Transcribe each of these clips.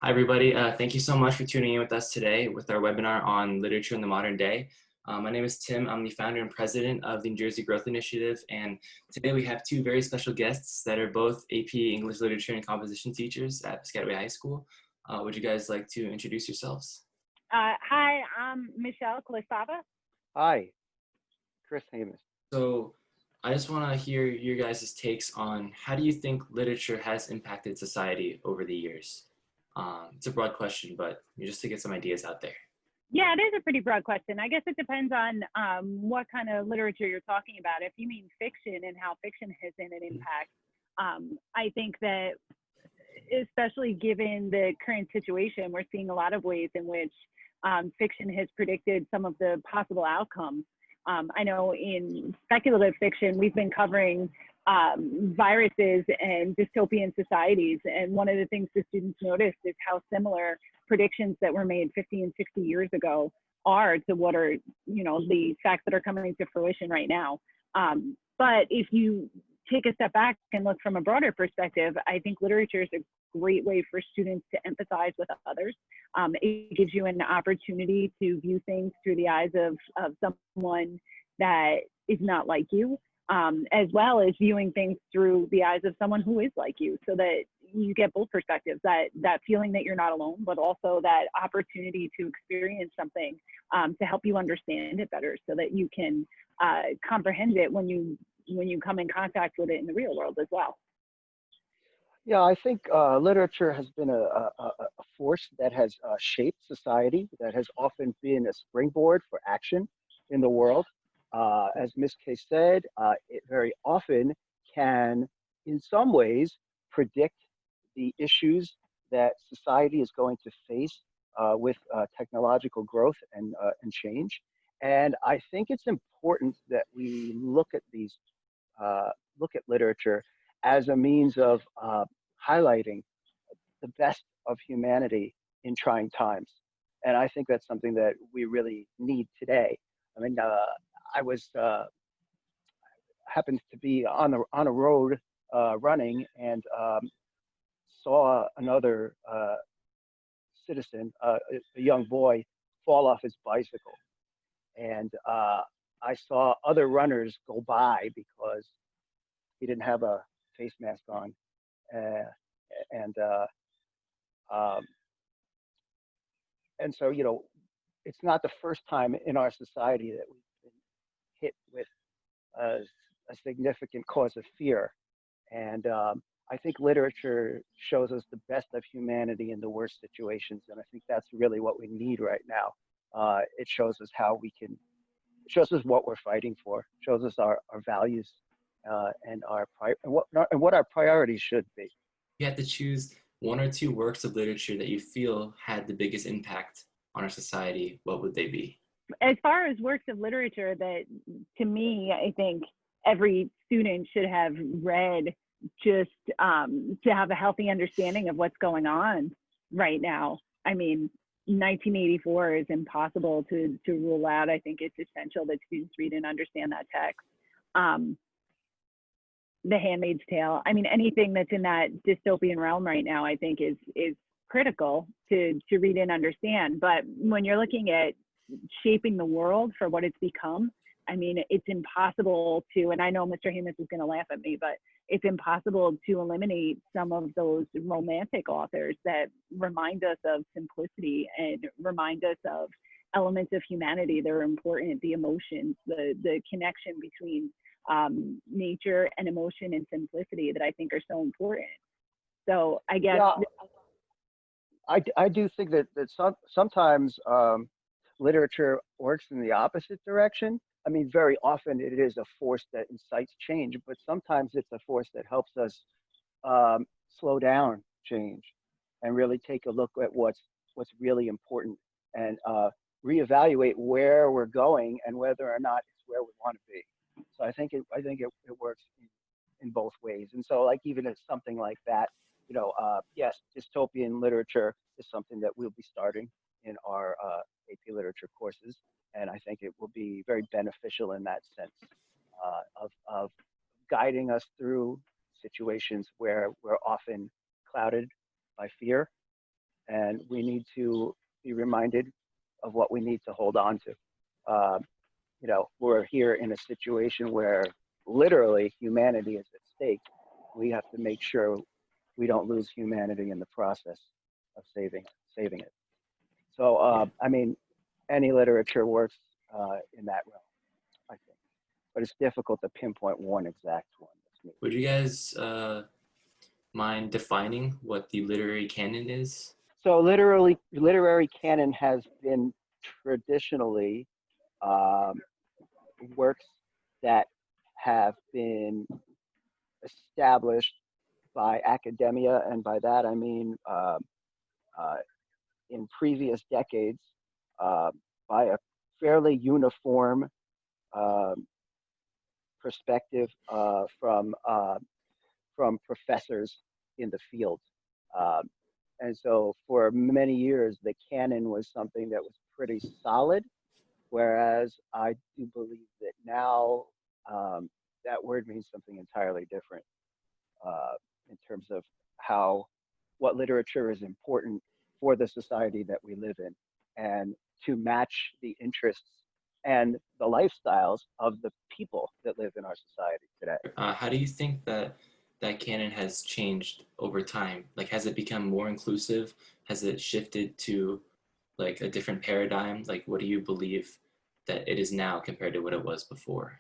Hi, everybody. Thank you so much for tuning in with us today with our webinar on literature in the modern day. My name is Tim. I'm the founder and president of the New Jersey Growth Initiative. And today we have two very special guests that are both AP English Literature and Composition teachers at Piscataway High School. Would you guys like to introduce yourselves? Hi, I'm Michelle Klastava. Hi, Chris Hamas. So I just want to hear your guys' takes on how do you think literature has impacted society over the years? It's a broad question, but just to get some ideas out there. Yeah, it is a pretty broad question. I guess it depends on what kind of literature you're talking about. If you mean fiction and how fiction has had an impact, I think that especially given the current situation, we're seeing a lot of ways in which fiction has predicted some of the possible outcomes. I know in speculative fiction, we've been covering viruses and dystopian societies. And one of the things the students noticed is how similar predictions that were made 50 and 60 years ago are to what are, the facts that are coming to fruition right now. But if you take a step back and look from a broader perspective, I think literature is a great way for students to empathize with others. It gives you an opportunity to view things through the eyes of someone that is not like you, as well as viewing things through the eyes of someone who is like you, so that you get both perspectives, that feeling that you're not alone, but also that opportunity to experience something to help you understand it better so that you can comprehend it when you come in contact with it in the real world as well. Yeah, I think literature has been a force that has shaped society, that has often been a springboard for action in the world. As Ms. Kay said, it very often can, in some ways, predict the issues that society is going to face with technological growth and change. And I think it's important that we look at literature as a means of highlighting the best of humanity in trying times. And I think that's something that we really need today. I mean, I was happened to be on a road running and saw another citizen, a young boy, fall off his bicycle, and I saw other runners go by because he didn't have a face mask on, um, and so it's not the first time in our society that we've been hit with a significant cause of fear, and I think literature shows us the best of humanity in the worst situations, and I think that's really what we need right now. It shows us how we can. It shows us what we're fighting for. Shows us our values and what our priorities should be. You had to choose one or two works of literature that you feel had the biggest impact on our society. What would they be? As far as works of literature that, to me, I think every student should have read just to have a healthy understanding of what's going on right now. I mean, 1984 is impossible to rule out. I think it's essential that students read and understand that text. The Handmaid's Tale. I mean, anything that's in that dystopian realm right now, I think is critical to read and understand. But when you're looking at shaping the world for what it's become, I mean, it's impossible to, and I know Mr. Hamas is going to laugh at me, but it's impossible to eliminate some of those romantic authors that remind us of simplicity and remind us of elements of humanity that are important, the emotions, the connection between nature and emotion and simplicity that I think are so important. So I guess. Yeah, I do think that sometimes literature works in the opposite direction. I mean, very often it is a force that incites change, but sometimes it's a force that helps us slow down change and really take a look at what's really important and reevaluate where we're going and whether or not it's where we want to be. So I think it works in both ways. And so, like, even as something like that, yes, dystopian literature is something that we'll be starting in our AP literature courses, and I think it will be very beneficial in that sense of guiding us through situations where we're often clouded by fear and we need to be reminded of what we need to hold on to. We're here in a situation where literally humanity is at stake. We have to make sure we don't lose humanity in the process of saving it. So, any literature works in that realm, I think. But it's difficult to pinpoint one exact one. Would you guys mind defining what the literary canon is? So literary canon has been traditionally works that have been established by academia, and by that I mean in previous decades by a fairly uniform perspective from professors in the field. And so for many years, the canon was something that was pretty solid, whereas I do believe that now that word means something entirely different in terms of what literature is important for the society that we live in, and to match the interests and the lifestyles of the people that live in our society today. How do you think that canon has changed over time? Like, has it become more inclusive? Has it shifted to like a different paradigm? Like, what do you believe that it is now compared to what it was before?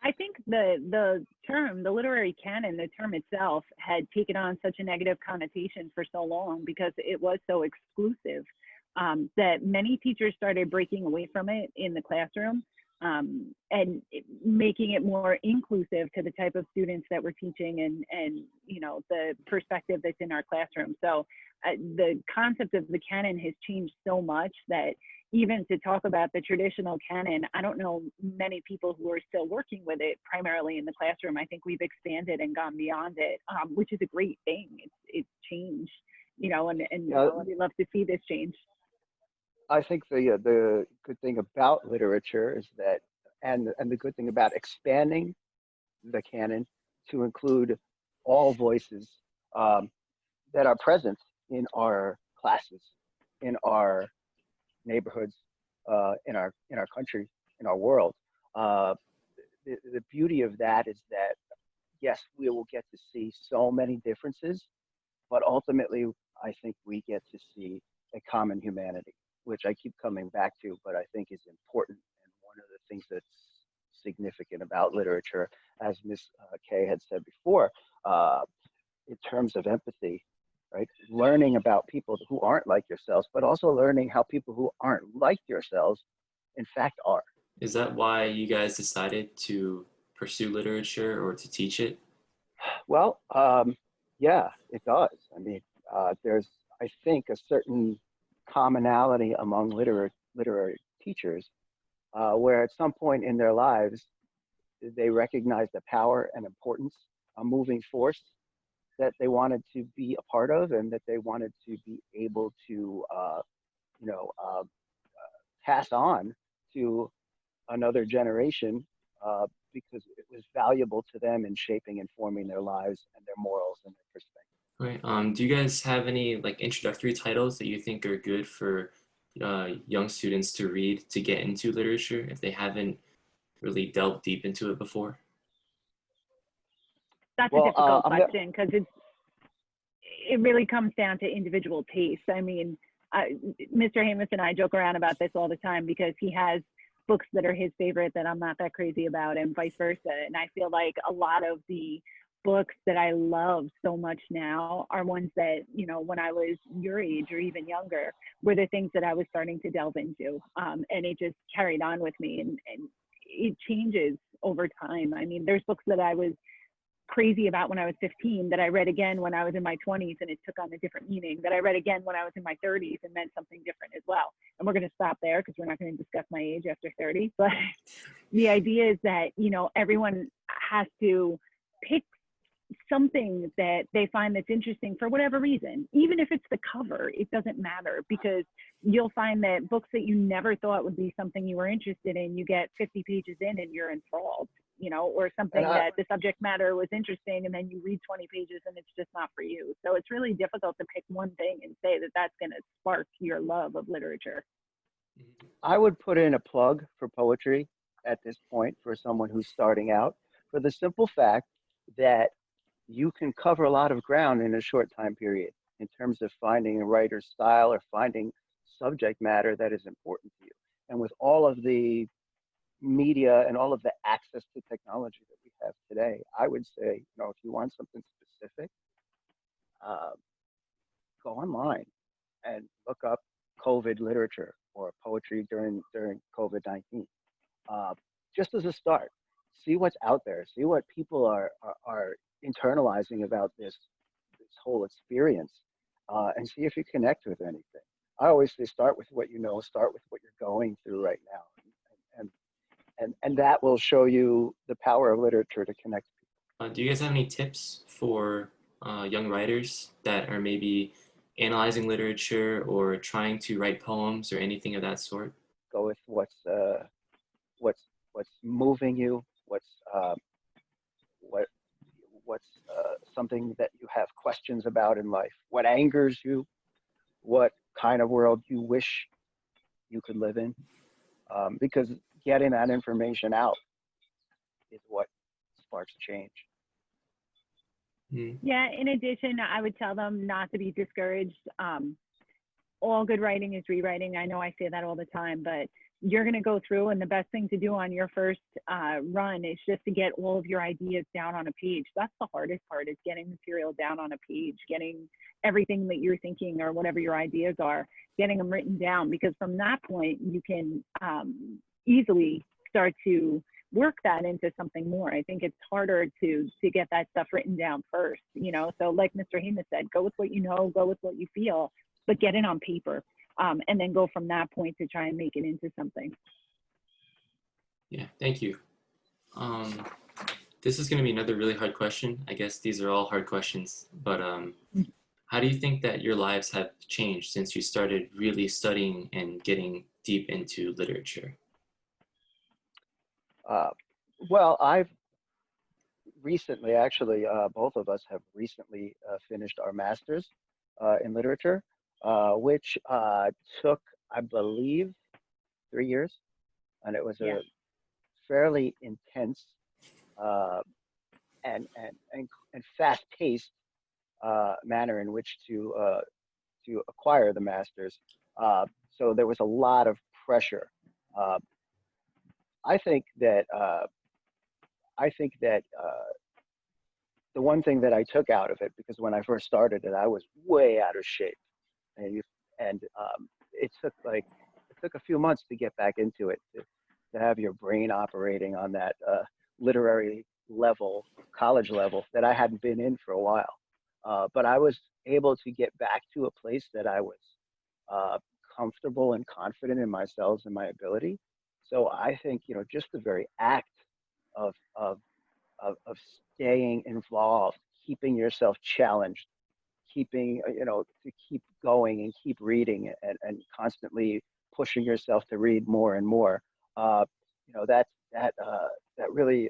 I think the term, the literary canon, the term itself had taken on such a negative connotation for so long because it was so exclusive that many teachers started breaking away from it in the classroom and making it more inclusive to the type of students that we're teaching and the perspective that's in our classroom. So the concept of the canon has changed so much that even to talk about the traditional canon, I don't know many people who are still working with it primarily in the classroom. I think we've expanded and gone beyond it, which is a great thing. It's changed, and we love to see this change. I think the good thing about literature is that, and the good thing about expanding the canon to include all voices that are present in our classes, in our neighborhoods, in our country, in our world. The beauty of that is that yes, we will get to see so many differences, but ultimately, I think we get to see a common humanity, which I keep coming back to, but I think is important. And one of the things that's significant about literature, as Ms. Kay had said before, in terms of empathy, right? Learning about people who aren't like yourselves, but also learning how people who aren't like yourselves, in fact, are. Is that why you guys decided to pursue literature or to teach it? Well, yeah, it does. I mean, there's, I think, a certain commonality among literary teachers where at some point in their lives, they recognize the power and importance, a moving force that they wanted to be a part of and that they wanted to be able to, pass on to another generation because it was valuable to them in shaping and forming their lives and their morals and their perspective. Right. Do you guys have any like introductory titles that you think are good for young students to read to get into literature if they haven't really delved deep into it before? That's a difficult question because it really comes down to individual taste. I mean, Mr. Hamas and I joke around about this all the time because he has books that are his favorite that I'm not that crazy about and vice versa. And I feel like a lot of the books that I love so much now are ones that, when I was your age or even younger, were the things that I was starting to delve into. And it just carried on with me and it changes over time. I mean, there's books that I was crazy about when I was 15 that I read again when I was in my 20s and it took on a different meaning, that I read again when I was in my 30s and meant something different as well. And we're going to stop there because we're not going to discuss my age after 30. But the idea is that, everyone has to pick something that they find that's interesting for whatever reason. Even if it's the cover, it doesn't matter because you'll find that books that you never thought would be something you were interested in, you get 50 pages in and you're enthralled. you know, or something that the subject matter was interesting, and then you read 20 pages and it's just not for you. So it's really difficult to pick one thing and say that that's going to spark your love of literature. I would put in a plug for poetry at this point for someone who's starting out, for the simple fact that you can cover a lot of ground in a short time period in terms of finding a writer's style or finding subject matter that is important to you. And with all of the media and all of the access to technology that we have today, I would say, you know, if you want something specific, go online and look up COVID literature or poetry during COVID-19. Just as a start, see what's out there, see what people are internalizing about this whole experience, and see if you connect with anything. I always say start with what you know, start with what you're going through right now, and that will show you the power of literature to connect people. Do you guys have any tips for young writers that are maybe analyzing literature or trying to write poems or anything of that sort? Go with what's moving you, what's something that you have questions about in life, what angers you, what kind of world you wish you could live in, because getting that information out is what sparks change. Yeah, in addition, I would tell them not to be discouraged. All good writing is rewriting. I know I say that all the time, but you're going to go through, and the best thing to do on your first run is just to get all of your ideas down on a page. That's the hardest part, is getting material down on a page, getting everything that you're thinking or whatever your ideas are, getting them written down, because from that point you can easily start to work that into something more. I think it's harder to get that stuff written down first, you know. So like Mr. Hamas said, go with what you know, go with what you feel, but get it on paper, and then go from that point to try and make it into something. Yeah, thank you. This is going to be another really hard question. I guess these are all hard questions, but how do you think that your lives have changed since you started really studying and getting deep into literature? Well, I've recently, actually, both of us have recently finished our master's in literature, which took, I believe, 3 years, and it was a fairly intense and fast-paced manner in which to acquire the master's. So there was a lot of pressure. I think that the one thing that I took out of it, because when I first started it, I was way out of shape, and it took a few months to get back into it, to have your brain operating on that literary level, college level that I hadn't been in for a while. But I was able to get back to a place that I was comfortable and confident in myself and my ability. So I think, you know, just the very act of staying involved, keeping yourself challenged, keeping, you know, to keep going and keep reading and constantly pushing yourself to read more and more. You know, that really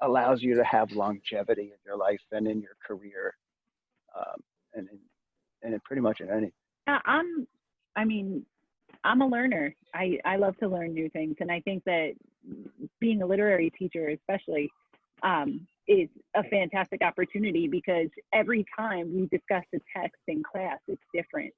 allows you to have longevity in your life and in your career, and in pretty much in any. I'm a learner. I love to learn new things, and I think that being a literary teacher, especially, is a fantastic opportunity, because every time we discuss a text in class, it's different.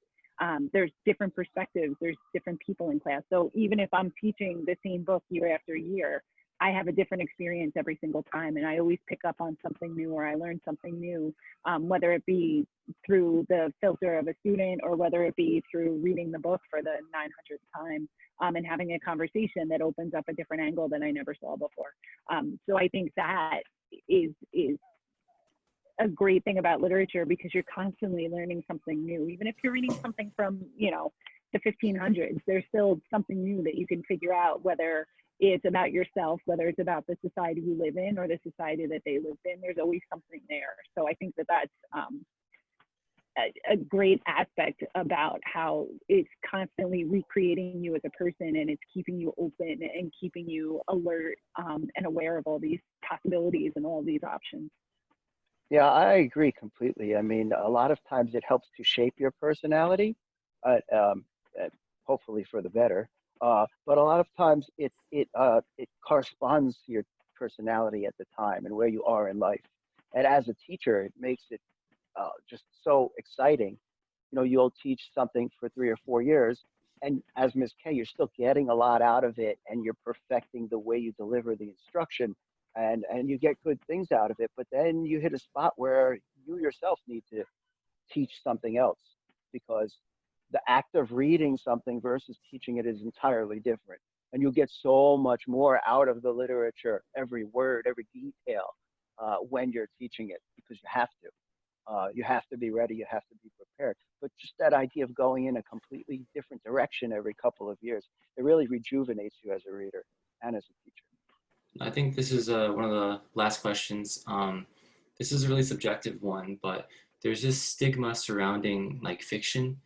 There's different perspectives, there's different people in class. So even if I'm teaching the same book year after year, I have a different experience every single time, and I always pick up on something new, or I learn something new, whether it be through the filter of a student, or whether it be through reading the book for the 900th time, and having a conversation that opens up a different angle that I never saw before. So I think that is a great thing about literature, because you're constantly learning something new. Even if you're reading something from, you know, the 1500s, there's still something new that you can figure out, whether it's about yourself, whether it's about the society you live in or the society that they lived in. There's always something there. So I think that that's a great aspect about how it's constantly recreating you as a person, and it's keeping you open and keeping you alert and aware of all these possibilities and all these options. Yeah, I agree completely. I mean, a lot of times it helps to shape your personality, uh, um, hopefully for the better. But a lot of times it corresponds to your personality at the time and where you are in life. And as a teacher, it makes it just so exciting. You know, you'll teach something for 3 or 4 years, and as Ms. K, you're still getting a lot out of it, and you're perfecting the way you deliver the instruction, and you get good things out of it. But then you hit a spot where you yourself need to teach something else, because the act of reading something versus teaching it is entirely different. And you'll get so much more out of the literature, every word, every detail, when you're teaching it, because you have to. You have to be ready, you have to be prepared. But just that idea of going in a completely different direction every couple of years, it really rejuvenates you as a reader and as a teacher. I think this is one of the last questions. This is a really subjective one, but there's this stigma surrounding like fiction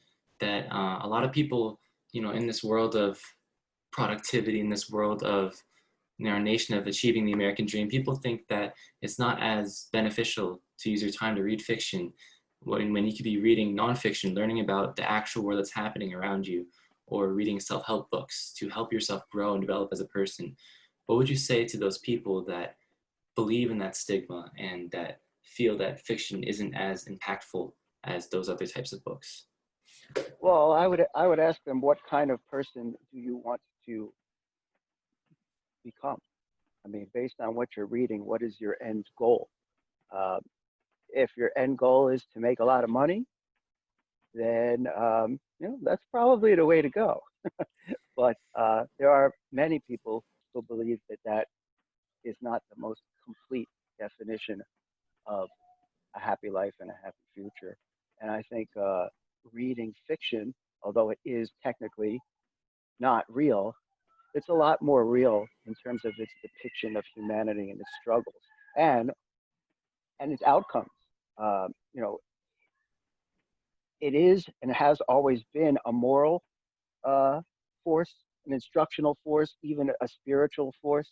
that a lot of people, in this world of productivity, in this world of our nation of achieving the American dream, people think that it's not as beneficial to use your time to read fiction when you could be reading nonfiction, learning about the actual world that's happening around you, or reading self-help books to help yourself grow and develop as a person. What would you say to those people that believe in that stigma and that feel that fiction isn't as impactful as those other types of books? Well, I would ask them, what kind of person do you want to become? I mean, based on what you're reading, what is your end goal? Uh, if your end goal is to make a lot of money, then that's probably the way to go. But there are many people who believe that that is not the most complete definition of a happy life and a happy future. And I think reading fiction, although it is technically not real, it's a lot more real in terms of its depiction of humanity and its struggles and and its outcomes. You know, it is and has always been a moral uh, force, an instructional force, even a spiritual force.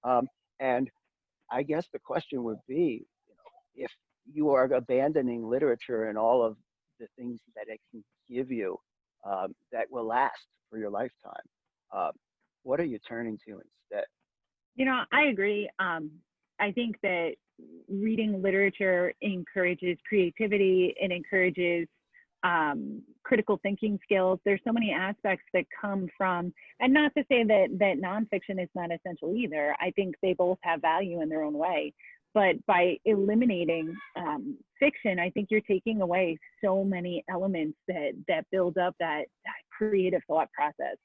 Um, and I guess the question would be, if you are abandoning literature and all of the things that it can give you, that will last for your lifetime, uh, what are you turning to instead? I agree. I think that reading literature encourages creativity, it encourages critical thinking skills. There's so many aspects that come from, and not to say that nonfiction is not essential either. I think they both have value in their own way. But by eliminating fiction, I think you're taking away so many elements that build up that creative thought process.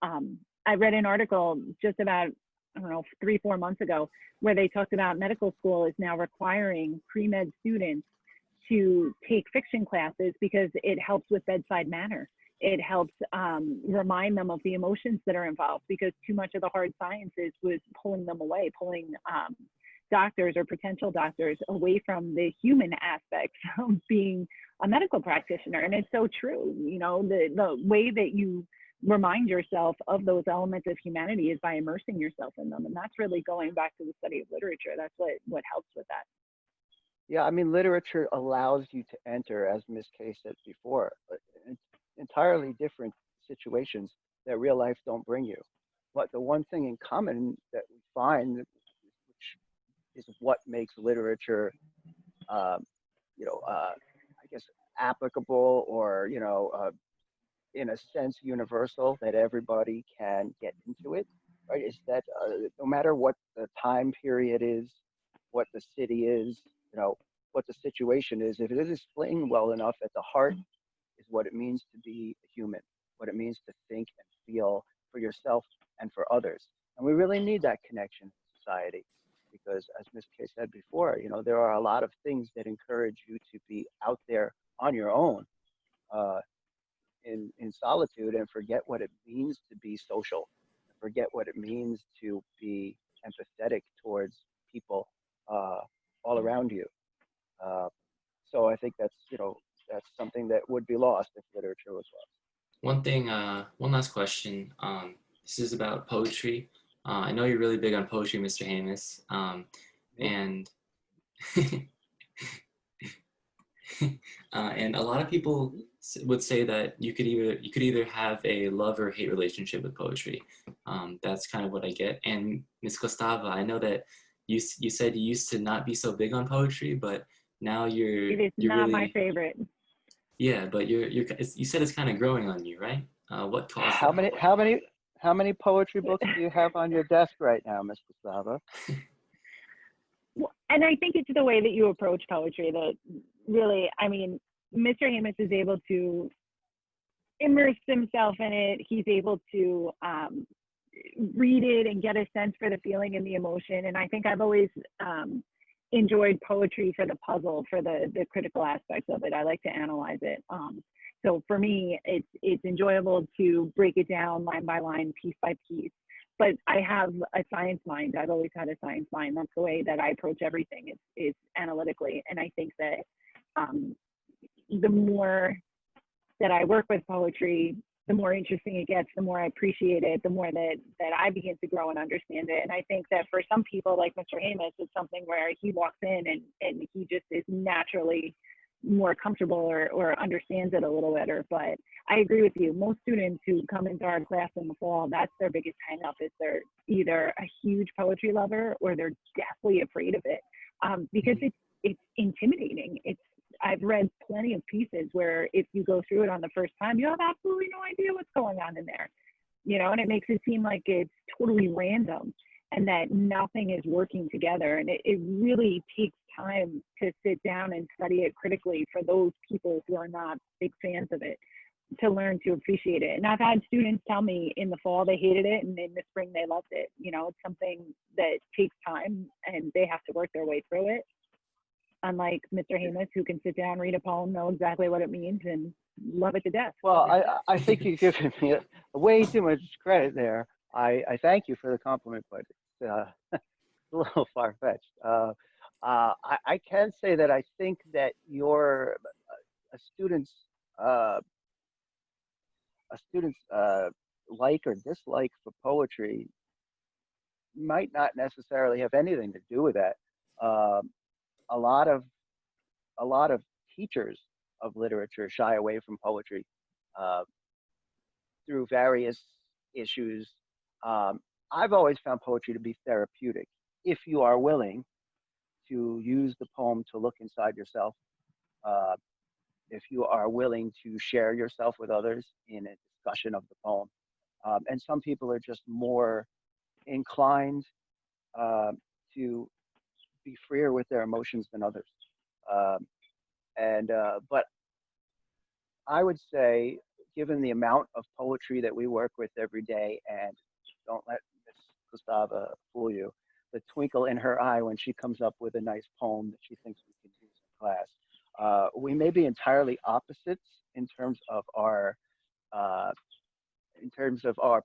I read an article just about, I don't know, 3-4 months ago, where they talked about medical school is now requiring pre-med students to take fiction classes because it helps with bedside manner. It helps remind them of the emotions that are involved, because too much of the hard sciences was pulling them away, pulling doctors or potential doctors away from the human aspects of being a medical practitioner. And it's so true. The way that you remind yourself of those elements of humanity is by immersing yourself in them. And that's really going back to the study of literature. That's what helps with that. Yeah, I mean, literature allows you to enter, as Ms. Kay said before, entirely different situations that real life don't bring you. But the one thing in common that we find, which is what makes literature, um, I guess, applicable, or in a sense universal, that everybody can get into it, right? Is that no matter what the time period is, what the city is, what the situation is, if it is explained well enough, at the heart is what it means to be a human, what it means to think and feel for yourself and for others. And we really need that connection in society, because as Ms. Kay said before, there are a lot of things that encourage you to be out there on your own, uh, in solitude, and forget what it means to be social, forget what it means to be empathetic towards people all around you. Uh, so I think that's something that would be lost if literature was lost. One thing, one last question. This is about poetry. I know you're really big on poetry, Mr. Hamas, and and a lot of people would say that you could either have a love or hate relationship with poetry. That's kind of what I get. And Ms. Klastava, I know that you said you used to not be so big on poetry, but now It is you're not really, my favorite. yeah. But you said it's kind of growing on you, right? What caused How that? many poetry books do you have on your desk right now, Mr. Slava? Well, and I think it's the way that you approach poetry that really, I mean, Mr. Hamas is able to immerse himself in it. He's able to read it and get a sense for the feeling and the emotion. And I think I've always enjoyed poetry for the puzzle, for the critical aspects of it. I like to analyze it. So for me, it's enjoyable to break it down line by line, piece by piece. But I have a science mind. I've always had a science mind. That's the way that I approach everything is analytically. And I think that the more that I work with poetry, the more interesting it gets, the more I appreciate it, the more that I begin to grow and understand it. And I think that for some people like Mr. Hamas, it's something where he walks in and he just is naturally more comfortable or understands it a little better. But I agree with you. Most students who come into our class in the fall, that's their biggest hang up, is they're either a huge poetry lover or they're deathly afraid of it, because it's intimidating. I've read plenty of pieces where if you go through it on the first time, you have absolutely no idea what's going on in there, and it makes it seem like it's totally random and that nothing is working together. And it really takes time to sit down and study it critically for those people who are not big fans of it, to learn to appreciate it. And I've had students tell me in the fall they hated it and in the spring they loved it. It's something that takes time and they have to work their way through it. Unlike Mr. Hamas, who can sit down, read a poem, know exactly what it means, and love it to death. Well, I think you're giving me way too much credit there. I thank you for the compliment, but it's a little far-fetched. I can say that I think that a student's like or dislike for poetry might not necessarily have anything to do with that. A lot of teachers of literature shy away from poetry through various issues. I've always found poetry to be therapeutic if you are willing to use the poem to look inside yourself, if you are willing to share yourself with others in a discussion of the poem. And some people are just more inclined to be freer with their emotions than others. But I would say, given the amount of poetry that we work with every day, and don't let Ms. Klastava fool you, the twinkle in her eye when she comes up with a nice poem that she thinks we can use in class. We may be entirely opposites in terms of our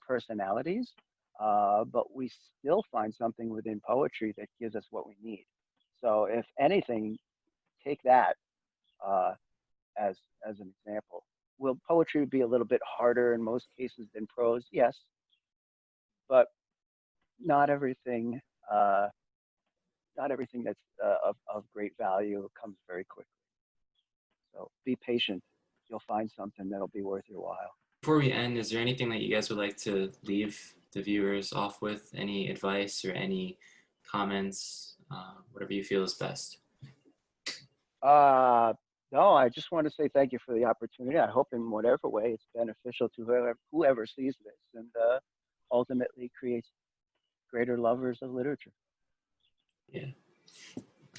personalities, but we still find something within poetry that gives us what we need. So if anything, take that as an example. Will poetry be a little bit harder in most cases than prose? Yes, but not everything that's of great value comes very quickly. So be patient. You'll find something that'll be worth your while. Before we end, is there anything that you guys would like to leave the viewers off with? Any advice or any comments? Whatever you feel is best. No, I just want to say thank you for the opportunity. I hope in whatever way it's beneficial to whoever sees this, and ultimately creates greater lovers of literature. Yeah.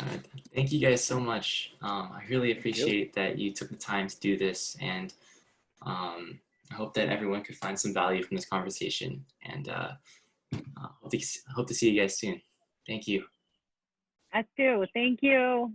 All right. Thank you guys so much. I really appreciate that you took the time to do this, and I hope that everyone could find some value from this conversation, and hope to see you guys soon. Thank you. Us too. Thank you.